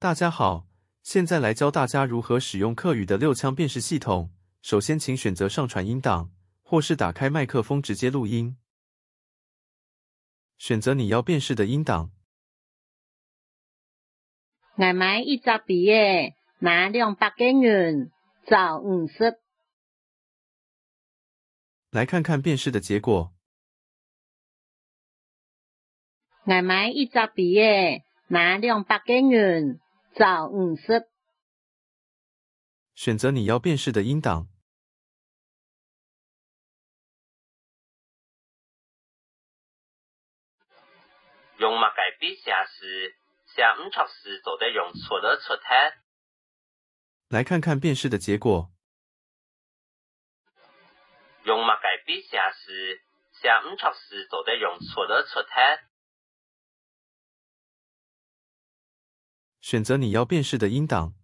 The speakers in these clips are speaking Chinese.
大家好，现在来教大家如何使用客语的6腔辨识系统。首先，请选择上传音档，或是打开麦克风直接录音。选择你要辨识的音档。我买一隻筆嘅，拿200幾元，找50。来看看辨识的结果。我買一隻筆嘅，拿200幾元，找50。选择你要辨识的音档。用墨改笔写诗，写5撮诗就得用错的出题。来看看辨识的结果。用墨改笔写诗，写5撮诗就得用错的出题。选择你要辨识的音档。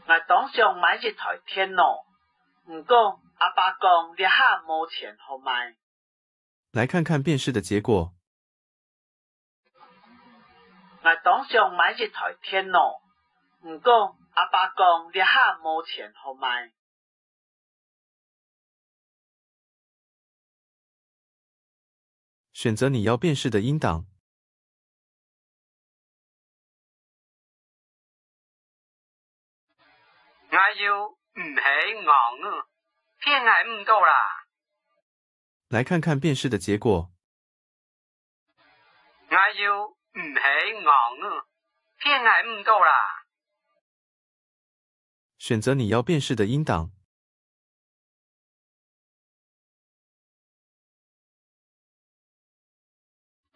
我當上買一台電腦，不過阿爸講你下冇錢好買。来看看辨识的结果。我當上買一台電腦，不過阿爸講你下冇錢好買。选择你要辨识的音档。我要唔起硬啊，偏係唔到啦。来看看辨识的结果。我要唔起硬啊，偏係唔到啦。选择你要辨识的音档。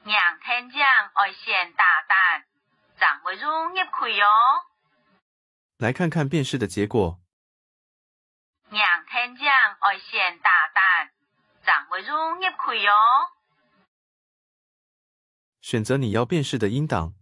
让天将爱先大胆，掌握入入开哦。来看看辨识的结果。让天将爱先大胆，掌握入入开哦。选择你要辨识的音档。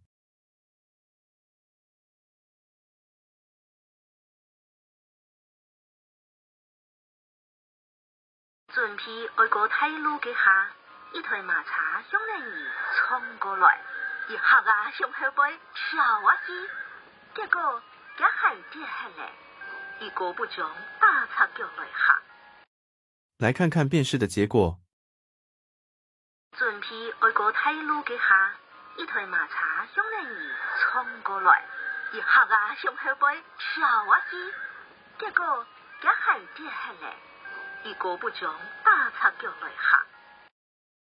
准备爱过太路嘅下，一台马车向人儿冲过来，一下啊向后背跳啊去，结果也系跌下来，一个不中打擦脚来下。来看看辨识的结果。准备爱过太路嘅下，一台马车向人儿冲过来，一下啊向后背跳啊去，结果也系跌下来，一个不中打擦脚来下。